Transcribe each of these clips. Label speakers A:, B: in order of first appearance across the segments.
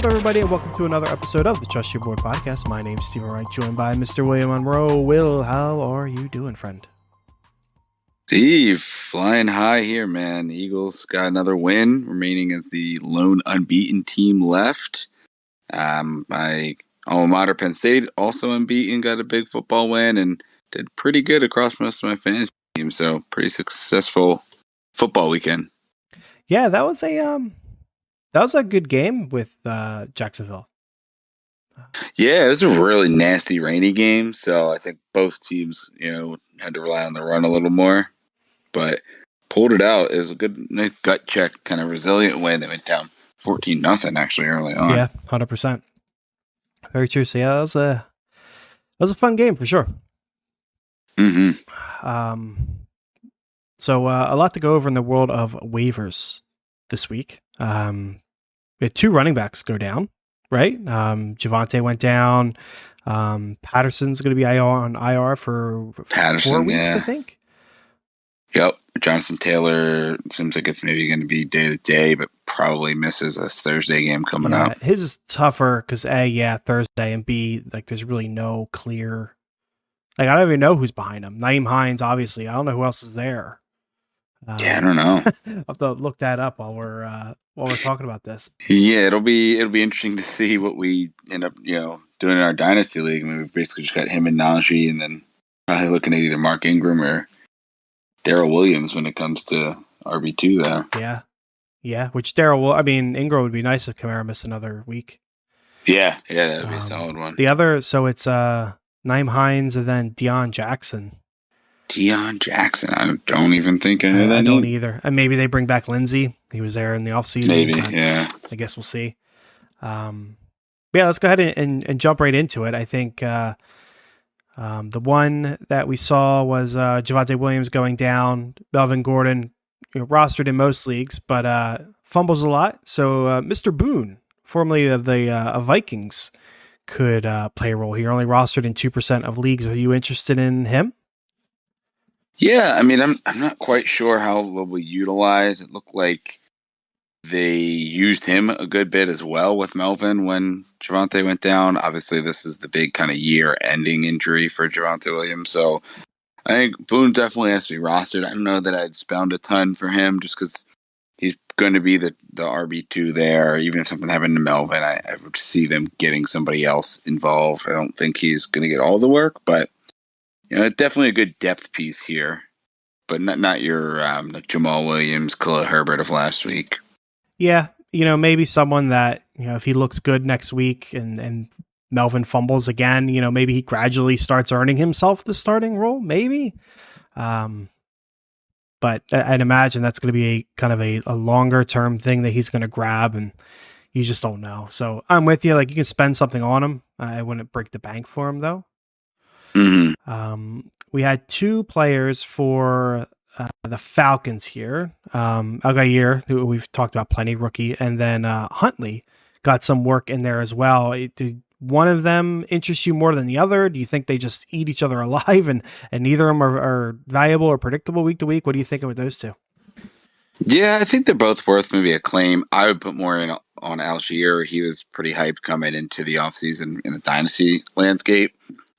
A: up, everybody, and welcome to another episode of the Trust Your Board podcast. My name's Stephen Wright, joined by Mr. William Monroe. Will, how are you doing, friend?
B: Steve, flying high here, man. The Eagles got another win, remaining as the lone unbeaten team left. My alma mater, Penn State, also unbeaten, got a big football win, and did pretty good across most of my fantasy teams. So pretty successful football weekend.
A: Yeah, that was a good game with Jacksonville.
B: Yeah, it was a really nasty, rainy game. So I think both teams, had to rely on the run a little more, but pulled it out. It was a good, nice gut check, kind of resilient win. They went down 14-0 actually early on.
A: Yeah, 100%. Very true. So yeah, that was a fun game for sure.
B: Mm-hmm.
A: So a lot to go over in the world of waivers this week. We had two running backs go down, right? Javonte went down. Patterson's going to be on IR for 4 weeks, I think.
B: Yep. Jonathan Taylor seems like it's maybe going to be day to day, but probably misses this Thursday game coming up.
A: His is tougher because A, Thursday, and B, like there's really no clear. Like I don't even know who's behind him. Naeem Hines, obviously. I don't know who else is there.
B: Yeah, I don't know.
A: I'll have to look that up while we're talking about this.
B: Yeah, it'll be interesting to see what we end up doing in our dynasty league. I mean, we've basically just got him and Najee, and then probably looking at either Mark Ingram or Darrell Williams when it comes to RB2 there.
A: Yeah. Which Ingram would be nice if Kamara missed another week.
B: Yeah, that would be a solid one.
A: The other, so it's Naeem Hines and then Deion Jackson.
B: I don't even think I know that.
A: I don't either. And maybe they bring back Lindsey. He was there in the offseason.
B: Maybe, yeah.
A: I guess we'll see. But yeah, let's go ahead and jump right into it. I think the one that we saw was Javonte Williams going down. Melvin Gordon, rostered in most leagues, but fumbles a lot. So Mr. Boone, formerly of the Vikings, could play a role here. Only rostered in 2% of leagues. Are you interested in him?
B: Yeah, I mean, I'm not quite sure how they'll be utilized. It looked like they used him a good bit as well with Melvin when Javonte went down. Obviously, this is the big kind of year-ending injury for Javonte Williams. So I think Boone definitely has to be rostered. I don't know that I'd spend a ton for him just because he's going to be the RB2 there. Even if something happened to Melvin, I would see them getting somebody else involved. I don't think he's going to get all the work, but definitely a good depth piece here. But not your like Jamal Williams, Khalil Herbert of last week.
A: Yeah, maybe someone that, if he looks good next week and Melvin fumbles again, maybe he gradually starts earning himself the starting role, maybe. But I'd imagine that's going to be a kind of a longer term thing that he's going to grab, and you just don't know. So I'm with you. Like, you can spend something on him. I wouldn't break the bank for him, though.
B: Mm-hmm.
A: We had two players for the Falcons here. Algair, who we've talked about plenty, rookie, and then Huntley got some work in there as well. Did one of them interest you more than the other? Do you think they just eat each other alive and neither of them are valuable or predictable week to week? What do you think of those two?
B: Yeah, I think they're both worth maybe a claim. I would put more in on Algier. He was pretty hyped coming into the offseason in the dynasty landscape.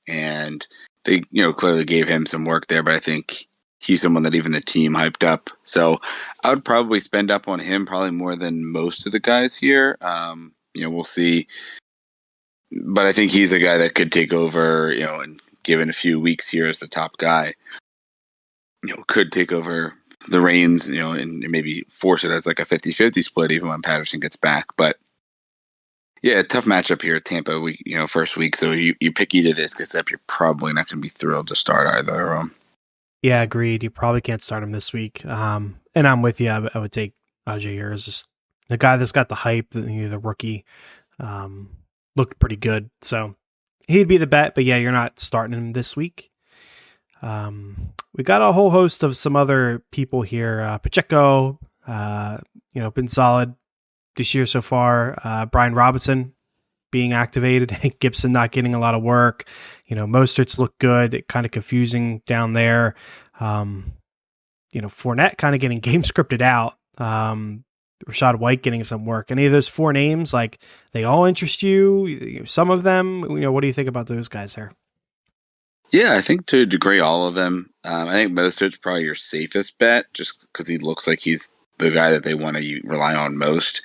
B: And they, clearly gave him some work there, but I think he's someone that even the team hyped up. So I would probably spend up on him probably more than most of the guys here. We'll see. But I think he's a guy that could take over, and given a few weeks here as the top guy, could take over the reins, and maybe force it as like a 50-50 split even when Patterson gets back. But yeah, tough matchup here at Tampa week, first week. So you pick either this, except you're probably not going to be thrilled to start either of them. Yeah,
A: agreed. You probably can't start him this week. And I'm with you. I would take Algier as just the guy that's got the hype, the rookie. Looked pretty good. So he'd be the bet, but yeah, you're not starting him this week. We got a whole host of some other people here. Pacheco, been solid this year so far. Brian Robinson being activated, Gibson not getting a lot of work. Mostert's look good, kind of confusing down there. Fournette kind of getting game scripted out. Rashad White getting some work. Any of those four names, like they all interest you? Some of them, what do you think about those guys there?
B: Yeah, I think to a degree, all of them. I think Mostert's probably your safest bet, just because he looks like he's the guy that they want to rely on most.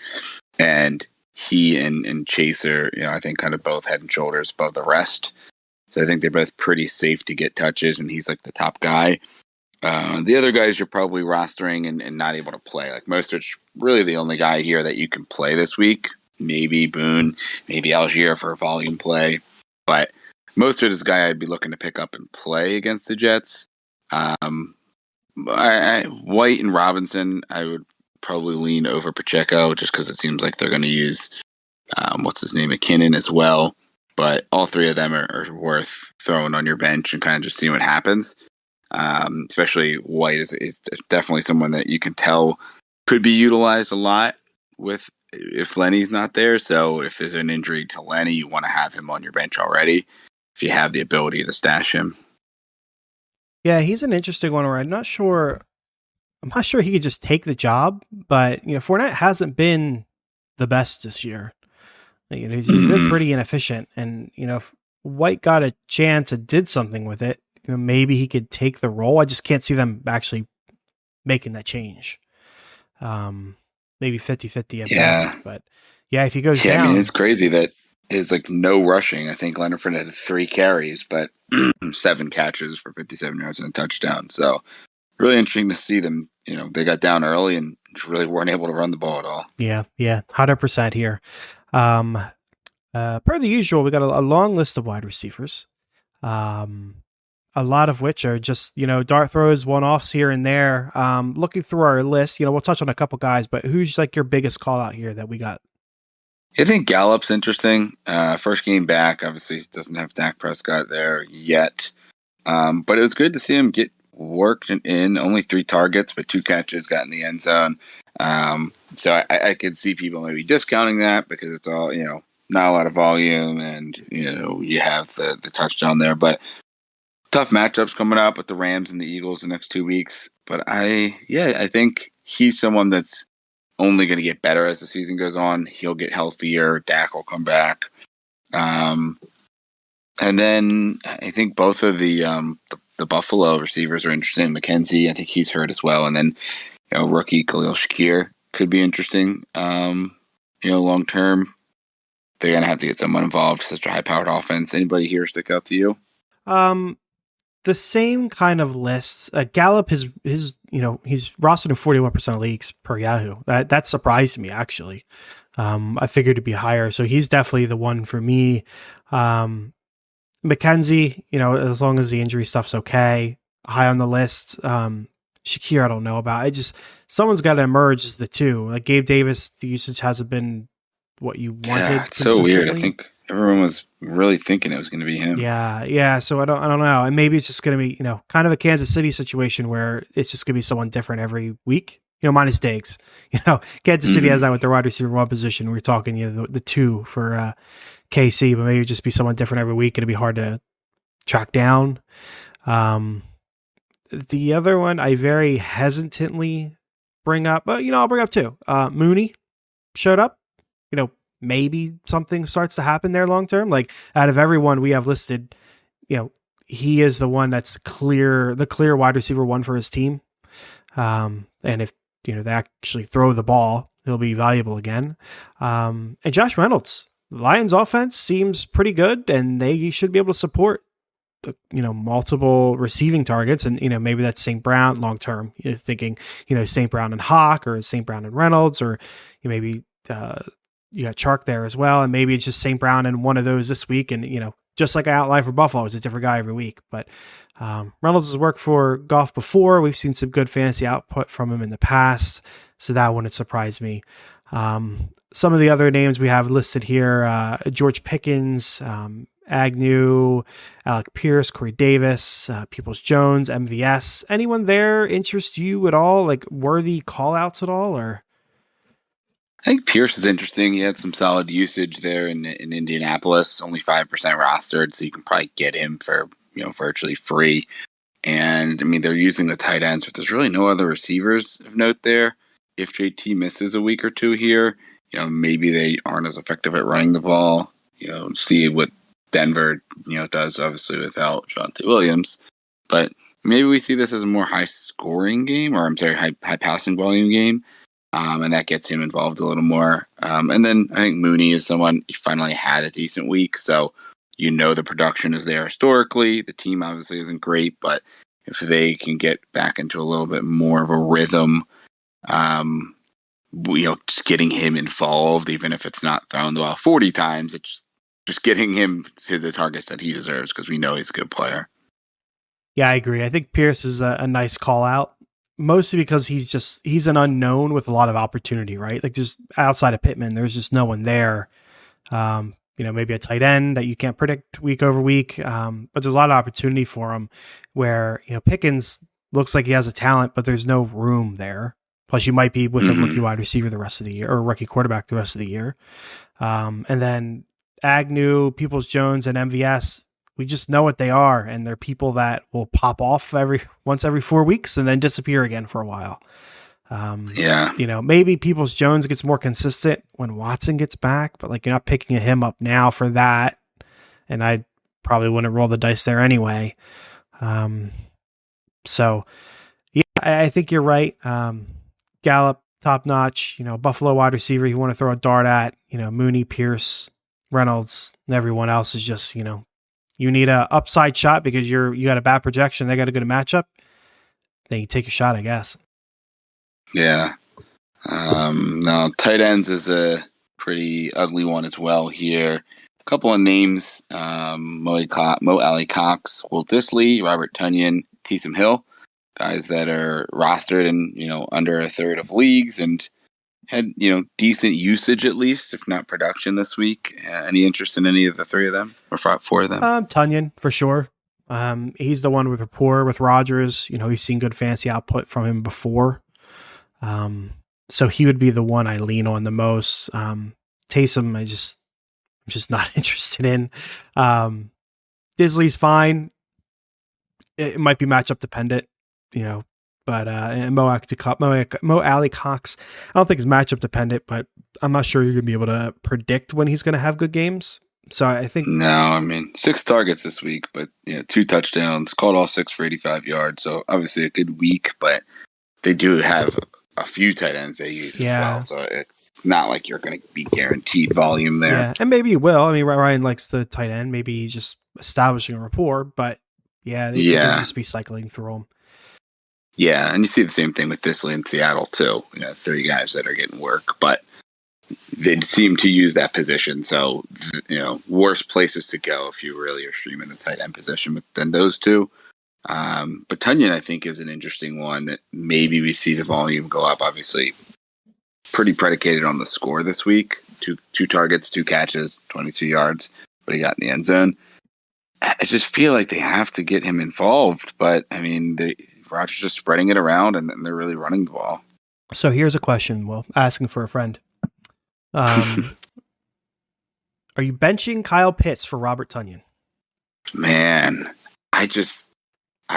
B: And he and Chaser, I think kind of both head and shoulders above the rest. So I think they're both pretty safe to get touches, and he's like the top guy. The other guys you're probably rostering and not able to play. Like Mostert's really the only guy here that you can play this week. Maybe Boone, maybe Algier for a volume play. But Mostert is a guy I'd be looking to pick up and play against the Jets. White and Robinson, I would probably lean over Pacheco just because it seems like they're going to use, what's his name, McKinnon as well. But all three of them are worth throwing on your bench and kind of just seeing what happens. Especially White is definitely someone that you can tell could be utilized a lot with if Lenny's not there. So if there's an injury to Lenny, you want to have him on your bench already if you have the ability to stash him.
A: Yeah, he's an interesting one where I'm not sure he could just take the job, but Fournette hasn't been the best this year. He's been pretty inefficient, and if White got a chance and did something with it, maybe he could take the role. I just can't see them actually making that change. Maybe 50-50 at best, but yeah, if he goes down.
B: I mean, it's crazy that is like no rushing. I think Leonard Fournette had 3 carries, but 7 catches for 57 yards and a touchdown. So really interesting to see them. They got down early and just really weren't able to run the ball at all.
A: Yeah, 100% here. Per the usual, we got a long list of wide receivers. A lot of which are just, dart throws, one-offs here and there. Looking through our list, we'll touch on a couple guys, but who's like your biggest call out here that we got?
B: I think Gallup's interesting. First game back, obviously he doesn't have Dak Prescott there yet. But it was good to see him get worked in. Only 3 targets, but 2 catches, got in the end zone. So I could see people maybe discounting that because it's all, not a lot of volume and, you have the touchdown there. But tough matchups coming up with the Rams and the Eagles the next 2 weeks. But I think he's someone that's only going to get better as the season goes on. He'll get healthier. Dak will come back. And then I think both of the Buffalo receivers are interesting. McKenzie, I think he's hurt as well. And then, rookie Khalil Shakir could be interesting. Long term, they're going to have to get someone involved. Such a high-powered offense. Anybody here stick out to you?
A: The same kind of lists. Gallup he's rostered in 41% of leagues per Yahoo. That surprised me actually. I figured it'd be higher, so he's definitely the one for me. McKenzie, as long as the injury stuff's okay, high on the list. Shakir, I don't know about. Someone's got to emerge as the 2. Like Gabe Davis, the usage hasn't been what you wanted.
B: Yeah, it's so weird. I think everyone was really thinking it was going to be him.
A: Yeah. So I don't know. And maybe it's just going to be, kind of a Kansas City situation where it's just going to be someone different every week. Minus Diggs. Kansas City has that with their wide receiver 1 position. We're talking, the 2 for KC, but maybe just be someone different every week. It'd be hard to track down. The other one I very hesitantly bring up, but I'll bring up 2. Mooney showed up. Maybe something starts to happen there long term. Like out of everyone we have listed, he is the one that's the clear wide receiver 1 for his team. And if they actually throw the ball, he'll be valuable again. And Josh Reynolds, the Lions offense seems pretty good, and they should be able to support multiple receiving targets, and maybe that's St. Brown long term. You're thinking St. Brown and Hawk, or St. Brown and Reynolds, or maybe you got Chark there as well, and maybe it's just St. Brown and one of those this week, and just like I outlined for Buffalo, it's a different guy every week. But Reynolds has worked for Goff before. We've seen some good fantasy output from him in the past, so that wouldn't surprise me. Some of the other names we have listed here: George Pickens, Agnew, Alec Pierce, Corey Davis, Peoples-Jones, MVS. Anyone there interest you at all? Like worthy call-outs at all, or?
B: I think Pierce is interesting. He had some solid usage there in Indianapolis, only 5% rostered, so you can probably get him for virtually free. And I mean, they're using the tight ends, but there's really no other receivers of note there. if JT misses a week or two here, maybe they aren't as effective at running the ball. See what Denver, does obviously without Javonte Williams. But maybe we see this as a more high scoring game, or I'm sorry, high passing volume game. And that gets him involved a little more. And then I think Mooney is someone he finally had a decent week. So, the production is there historically. The team obviously isn't great, but if they can get back into a little bit more of a rhythm, just getting him involved, even if it's not throwing the ball 40 times, it's just getting him to the targets that he deserves because we know he's a good player.
A: Yeah, I agree. I think Pierce is a nice call out, mostly because he's an unknown with a lot of opportunity, right? Like just outside of Pittman, there's just no one there. Maybe a tight end that you can't predict week over week. But there's a lot of opportunity for him where, Pickens looks like he has a talent, but there's no room there. Plus you might be with a rookie wide receiver the rest of the year or a rookie quarterback the rest of the year. And then Agnew, Peoples-Jones, and MVS, we just know what they are. And they're people that will pop off once every 4 weeks and then disappear again for a while. Maybe Peoples-Jones gets more consistent when Watson gets back, but like you're not picking him up now for that. And I probably wouldn't roll the dice there anyway. So yeah, I think you're right. Gallup, top notch, Buffalo wide receiver you want to throw a dart at, Mooney, Pierce, Reynolds, and everyone else is just, you need a upside shot because you got a bad projection. They got a good matchup. Then you take a shot, I guess.
B: Yeah. No, tight ends is a pretty ugly one as well here. A couple of names, Mo Alley Cox, Will Disley, Robert Tonyan, Taysom Hill, guys that are rostered in, under a third of leagues and had, decent usage at least, if not production this week. Any interest in any of the three of them or four of them?
A: Tonyan, for sure. He's the one with rapport with Rodgers. He's seen good fantasy output from him before. So he would be the one I lean on the most. Taysom, I'm just not interested in. Disley's fine. It might be matchup dependent, but Mo Alley Cox, I don't think it's matchup dependent, but I'm not sure you're going to be able to predict when he's going to have good games. So I think
B: 6 targets this week, but 2 touchdowns, caught all 6 for 85 yards. So obviously a good week, but they do have a few tight ends they use as well. So it's not like you're going to be guaranteed volume there.
A: Yeah, and maybe you will. I mean, Ryan likes the tight end. Maybe he's just establishing a rapport, but they can just be cycling through them.
B: Yeah, and you see the same thing with Disley in Seattle too. 3 guys that are getting work, but they seem to use that position. So, worse places to go if you really are streaming the tight end position than those two. But Tonyan, I think, is an interesting one that maybe we see the volume go up. Obviously, pretty predicated on the score this week. Two targets, 2 catches, 22 yards, what he got in the end zone. I just feel like they have to get him involved. But, I mean, Rodgers just spreading it around, and they're really running the ball.
A: So here's a question, Will, asking for a friend. Are you benching Kyle Pitts for Robert Tonyan?
B: Man, I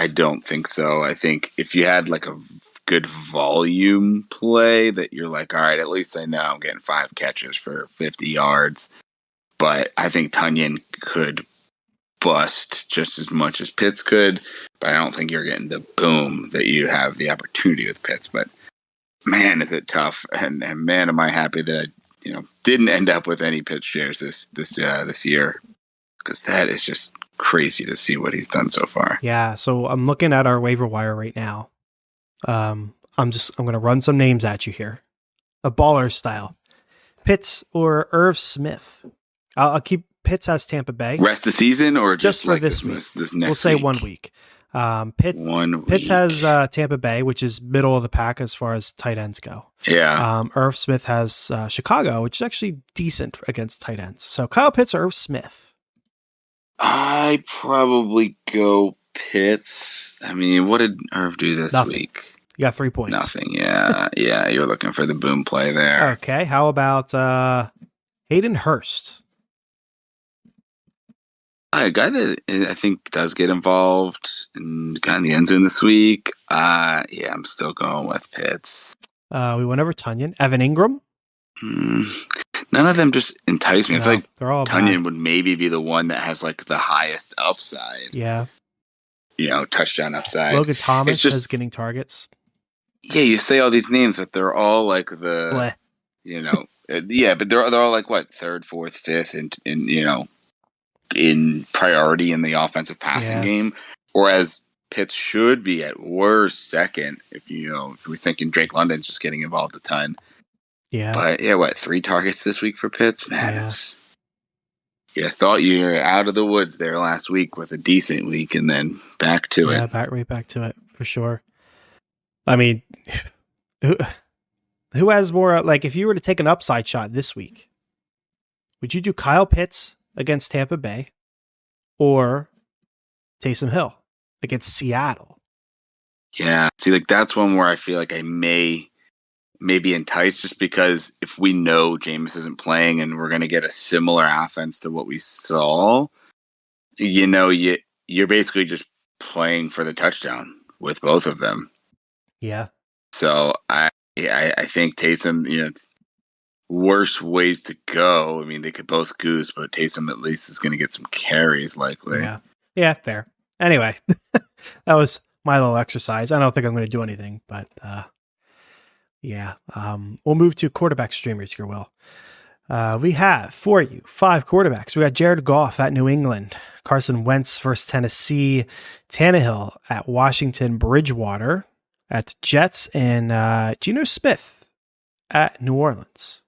B: don't think so. I think if you had like a good volume play that you're like, all right, at least I know I'm getting 5 catches for 50 yards. But I think Tonyan could bust just as much as Pitts could. But I don't think you're getting the boom that you have the opportunity with Pitts. But man, is it tough. And man, am I happy that I didn't end up with any Pitts shares this year. Because that is just crazy to see what he's done so far.
A: Yeah, so I'm looking at our waiver wire right now. I'm going to run some names at you here. A baller style. Pitts or Irv Smith. I'll keep Pitts as Tampa Bay.
B: Rest of the season or just
A: for
B: like
A: this week?
B: This next
A: we'll say
B: week?
A: 1 week. Pitts has Tampa Bay, which is middle of the pack as far as tight ends go.
B: Yeah.
A: Irv Smith has Chicago, which is actually decent against tight ends. So Kyle Pitts or Irv Smith?
B: I probably go Pitts. I mean, what did Irv do this week?
A: You got 3 points.
B: Nothing. Yeah. Yeah. You're looking for the boom play there.
A: Okay. How about Hayden Hurst?
B: A guy that I think does get involved and got in the end zone this week. Yeah, I'm still going with Pitts.
A: We went over Tunyon. Evan Ingram.
B: None of them just entice me. I feel like
A: they're all
B: Tunyon
A: bad.
B: would maybe be the one that has like the highest upside.
A: Yeah.
B: Touchdown upside.
A: Logan Thomas
B: It's just
A: is getting targets.
B: yeah. You say all these names, but they're all like
A: Bleh.
B: but they're all like what, third, fourth, fifth, and in priority in the offensive passing game, whereas Pitts should be at worst second if we're thinking Drake London's just getting involved a ton.
A: Yeah.
B: But 3 targets this week for Pitts, man.
A: Yeah.
B: I thought you were out of the woods there last week with a decent week, and then back to it.
A: Yeah, right back to it for sure. I mean, who has more? Like, if you were to take an upside shot this week, would you do Kyle Pitts against Tampa Bay or Taysom Hill against Seattle?
B: Yeah, see, like that's one where I feel like I may be enticed, just because if we know Jameis isn't playing and we're going to get a similar offense to what we saw, you're basically just playing for the touchdown with both of them.
A: Yeah.
B: So I think Taysom, worse ways to go. I mean, they could both goose, but Taysom at least is going to get some carries likely.
A: Yeah, fair. Anyway, that was my little exercise. I don't think I'm going to do anything, but we'll move to quarterback streamers here, Will. We have for you 5 quarterbacks. We got Jared Goff at New England, Carson Wentz versus Tennessee, Tannehill at Washington, Bridgewater at the Jets, and Geno Smith at New Orleans.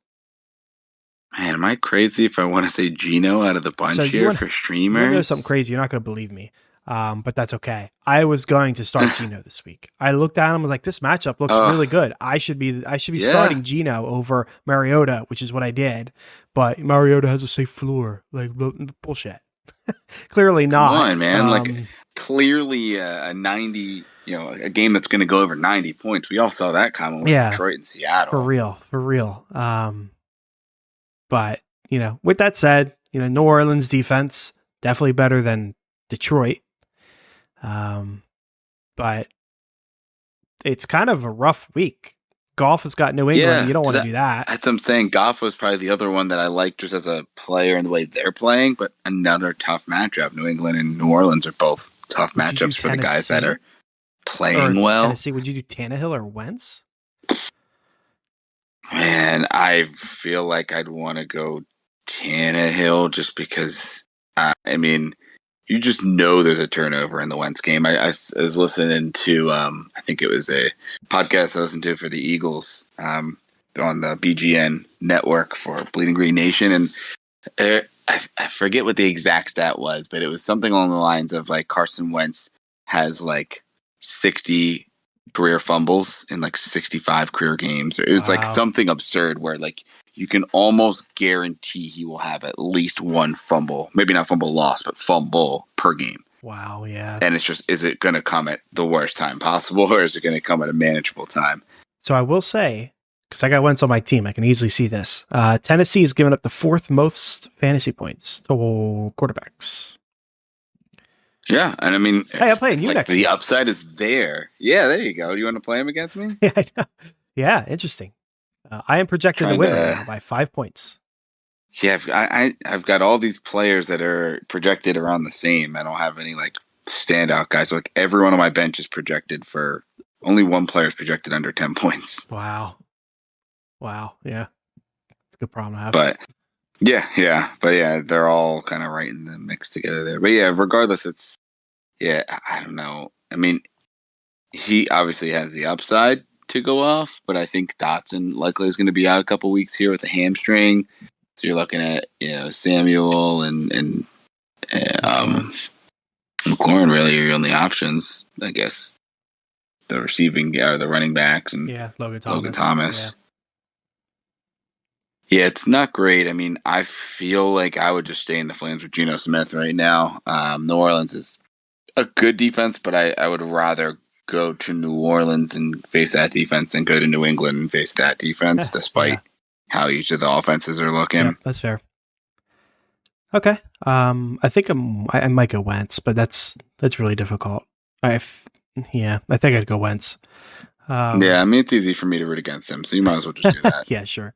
B: Man, am I crazy if I want to say Geno out of the bunch here for streamers?
A: You know something crazy. You're not going to believe me, but that's okay. I was going to start Geno this week. I looked at him and was like, this matchup looks really good. I should be starting Geno over Mariota, which is what I did. But Mariota has a safe floor. Like, bullshit. Clearly not.
B: Come on, man. Clearly a 90, a game that's going to go over 90 points. We all saw that coming with Detroit and Seattle.
A: For real. But, with that said, New Orleans defense, definitely better than Detroit. But it's kind of a rough week. Goff has got New England. You don't want to do that.
B: That's what I'm saying. Goff was probably the other one that I like just as a player and the way they're playing, but another tough matchup. New England and New Orleans are both tough matchups for the guys that are playing well.
A: Tennessee, would you do Tannehill or Wentz?
B: Man, I feel like I'd want to go Tannehill just because, you just know there's a turnover in the Wentz game. I was listening to, I think it was a podcast I listened to for the Eagles on the BGN network for Bleeding Green Nation. And I forget what the exact stat was, but it was something along the lines of like Carson Wentz has like 60 career fumbles in like 65 career games. It was like something absurd where like you can almost guarantee he will have at least one fumble, maybe not fumble loss, but fumble per game.
A: Wow, yeah.
B: And it's just, is it going to come at the worst time possible, or is it going to come at a manageable time?
A: So I will say, because I got Wentz on my team, I can easily see this. Tennessee has given up the 4th most fantasy points to quarterbacks.
B: Yeah, and I mean,
A: hey, I'm playing you next
B: week.
A: The
B: upside is there. Yeah, there you go. Do you want to play him against me?
A: Yeah, I know. Yeah, interesting. I am projected to win right now by 5 points.
B: Yeah, I've got all these players that are projected around the same. I don't have any like standout guys. So, like everyone on my bench is projected for only one player is projected under 10 points.
A: Wow. Yeah, it's a good problem to have.
B: But yeah, they're all kind of right in the mix together there. But yeah, regardless, I don't know. I mean, he obviously has the upside to go off, but I think Dotson likely is going to be out a couple weeks here with a hamstring. So you're looking at Samuel and McLaurin really are your only options, I guess. The receiving the running backs and
A: Logan
B: Thomas. Yeah, it's not great. I mean, I feel like I would just stay in the flames with Geno Smith right now. New Orleans is a good defense, but I would rather go to New Orleans and face that defense than go to New England and face that defense, despite how each of the offenses are looking.
A: Yeah, that's fair. Okay. I think I might go Wentz, but that's really difficult. I think I'd go Wentz.
B: Yeah, I mean it's easy for me to root against them, so you might as well just do that.
A: Yeah, sure.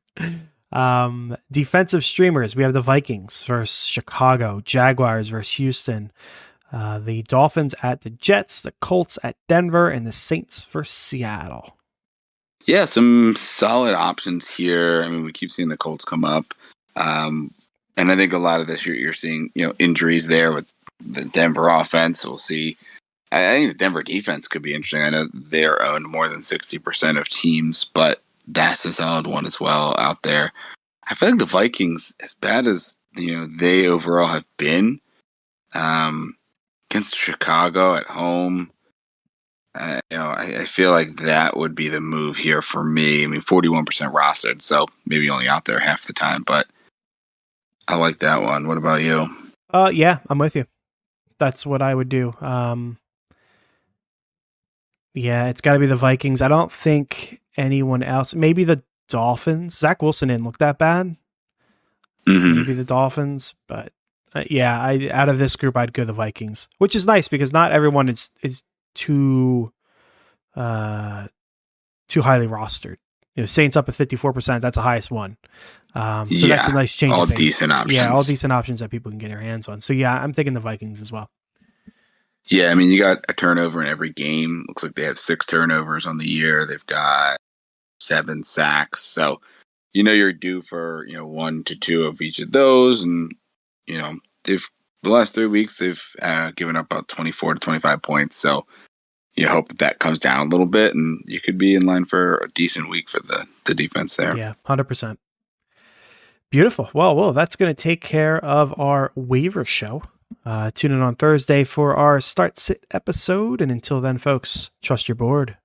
A: Defensive streamers. We have the Vikings versus Chicago, Jaguars versus Houston, the Dolphins at the Jets, the Colts at Denver, and the Saints versus Seattle.
B: Yeah, some solid options here. I mean, we keep seeing the Colts come up, and I think a lot of this you're seeing, injuries there with the Denver offense. So we'll see. I think the Denver defense could be interesting. I know they're owned more than 60% of teams, but that's a solid one as well out there. I feel like the Vikings, as bad as they overall have been, against Chicago at home. I feel like that would be the move here for me. I mean, 41% rostered, so maybe only out there half the time, but I like that one. What about you?
A: Yeah, I'm with you. That's what I would do. Yeah, it's got to be the Vikings. I don't think anyone else. Maybe the Dolphins. Zach Wilson didn't look that bad.
B: Mm-hmm.
A: Maybe the Dolphins, but yeah, out of this group, I'd go the Vikings, which is nice because not everyone is too too highly rostered. Saints up at 54%. That's the highest one. So that's a nice change.
B: All
A: of pace.
B: Decent options.
A: Yeah, all decent options that people can get their hands on. So yeah, I'm thinking the Vikings as well.
B: Yeah, I mean, you got a turnover in every game. Looks like they have 6 turnovers on the year. They've got 7 sacks. So, you're due for 1 to 2 of each of those, and they've the last 3 weeks they've given up about 24 to 25 points. So you hope that comes down a little bit, and you could be in line for a decent week for the defense there.
A: Yeah, 100%. Beautiful. Well, that's going to take care of our waiver show. Tune in on Thursday for our Start Sit episode. And until then, folks, trust your board.